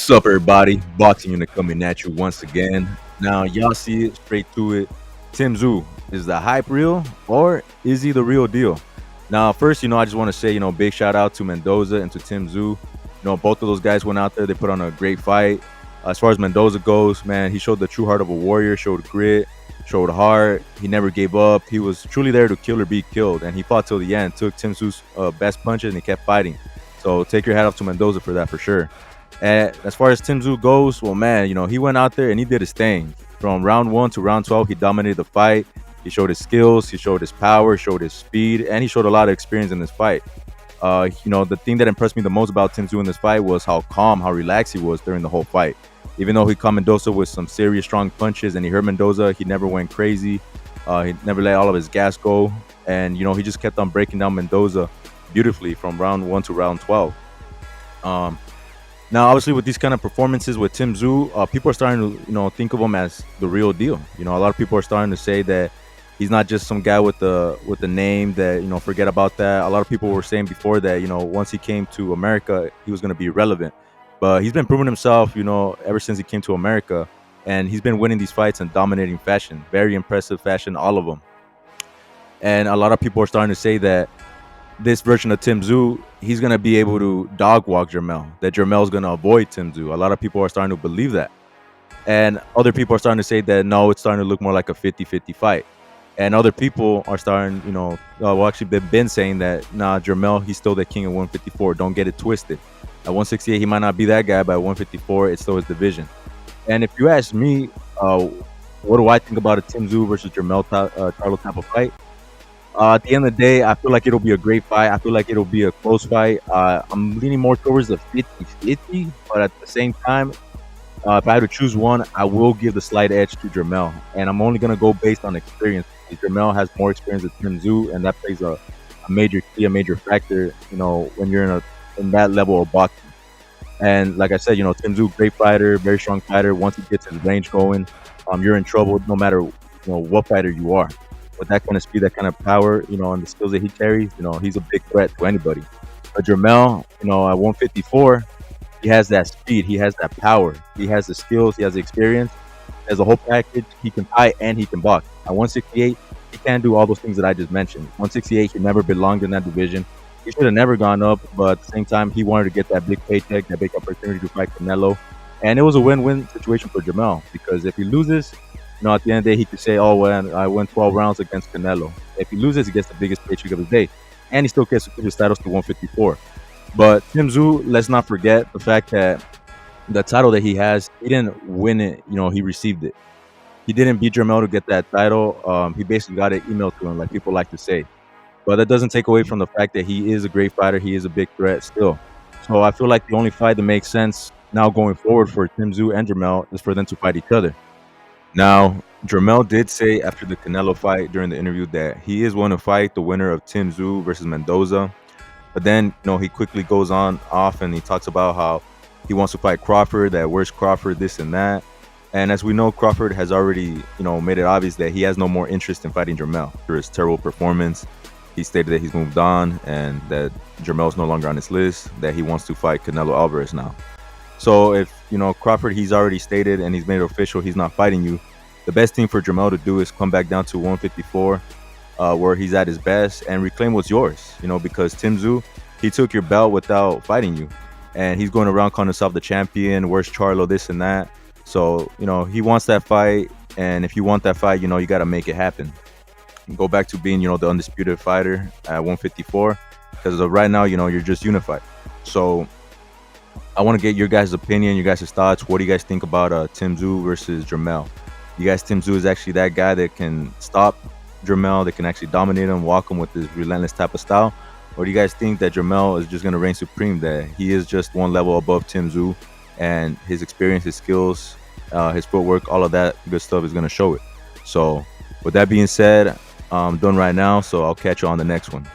What's up, everybody? Boxing Unit coming at you once again. Now, y'all see it straight to it. Tszyu, is the hype real or is he the real deal? Now, first, I just want to say, big shout out to Mendoza and to Tszyu. Both of those guys went out there. They put on a great fight. As far as Mendoza goes, man, he showed the true heart of a warrior, showed grit, showed heart. He never gave up. He was truly there to kill or be killed, and he fought till the end, took Tszyu's best punches, and he kept fighting. So take your hat off to Mendoza for that for sure. And as far as Tszyu goes, well, man, he went out there and he did his thing. From round 1 to round 12, he dominated the fight. He showed his skills, he showed his power, showed his speed, and he showed a lot of experience in this fight. The thing that impressed me the most about Tszyu in this fight was how calm, how relaxed he was during the whole fight. Even though he caught Mendoza with some serious strong punches and he hurt Mendoza, he never went crazy. He never let all of his gas go. And, he just kept on breaking down Mendoza beautifully from round 1 to round 12. Now, obviously, with these kind of performances with Tszyu, people are starting to, think of him as the real deal. A lot of people are starting to say that he's not just some guy with the name that, forget about that. A lot of people were saying before that, once he came to America, he was going to be irrelevant. But he's been proving himself, ever since he came to America. And he's been winning these fights in dominating fashion, very impressive fashion, all of them. And a lot of people are starting to say that this version of Tszyu, he's going to be able to dog walk Jermell, that Jermell's going to avoid Tszyu. A lot of people are starting to believe that. And other people are starting to say that, no, it's starting to look more like a 50-50 fight. And other people are starting, actually, they've been saying that, nah, Jermell, he's still the king at 154. Don't get it twisted. At 168, he might not be that guy, but at 154, it's still his division. And if you ask me, what do I think about a Tszyu versus Jermell Charlo type of fight? At the end of the day, I feel like it'll be a great fight. I feel like it'll be a close fight. I'm leaning more towards the 50-50, but at the same time, if I had to choose one, I will give the slight edge to Jermell. And I'm only going to go based on experience. Jermell has more experience than Tszyu, and that plays a major key, a major factor, when you're in that level of boxing. And like I said, Tszyu, great fighter, very strong fighter. Once he gets his range going, you're in trouble no matter, what fighter you are. With that kind of speed, that kind of power, and the skills that he carries, he's a big threat to anybody. But Jermell, at 154, he has that speed, he has that power, he has the skills, he has the experience, he has a whole package. He can fight and he can box. At 168, he can't do all those things that I just mentioned. 168, he never belonged in that division. He should have never gone up, but at the same time, he wanted to get that big paycheck, that big opportunity to fight Canelo. And it was a win-win situation for Jermell, because if he loses, at the end of the day, he could say, oh, well, I went 12 rounds against Canelo. If he loses, he gets the biggest paycheck of his day. And he still gets to keep his titles to 154. But Tszyu, let's not forget the fact that the title that he has, he didn't win it. He received it. He didn't beat Jermell to get that title. He basically got it emailed to him, like people like to say. But that doesn't take away from the fact that he is a great fighter. He is a big threat still. So I feel like the only fight that makes sense now going forward for Tszyu and Jermell is for them to fight each other. Now, Jermell did say after the Canelo fight during the interview that he is going to fight the winner of Tszyu versus Mendoza. But then, he quickly goes on off and he talks about how he wants to fight Crawford, that where's Crawford, this and that. And as we know, Crawford has already, made it obvious that he has no more interest in fighting Jermell after his terrible performance. He stated that he's moved on and that Jermell's no longer on his list, that he wants to fight Canelo Alvarez now. So if, Crawford, he's already stated and he's made it official, he's not fighting you. The best thing for Jermell to do is come back down to 154, where he's at his best, and reclaim what's yours, because Tszyu, he took your belt without fighting you. And he's going around calling himself the champion, where's Charlo, this and that. So, he wants that fight. And if you want that fight, you got to make it happen. Go back to being, the undisputed fighter at 154. Because right now, you're just unified. So I want to get your guys' opinion, your guys' thoughts. What do you guys think about Tszyu versus Jermell? You guys, Tszyu is actually that guy that can stop Jermell, that can actually dominate him, walk him with his relentless type of style? Or do you guys think that Jermell is just going to reign supreme, that he is just one level above Tszyu, and his experience, his skills, his footwork, all of that good stuff is going to show it? So with that being said, I'm done right now, so I'll catch you on the next one.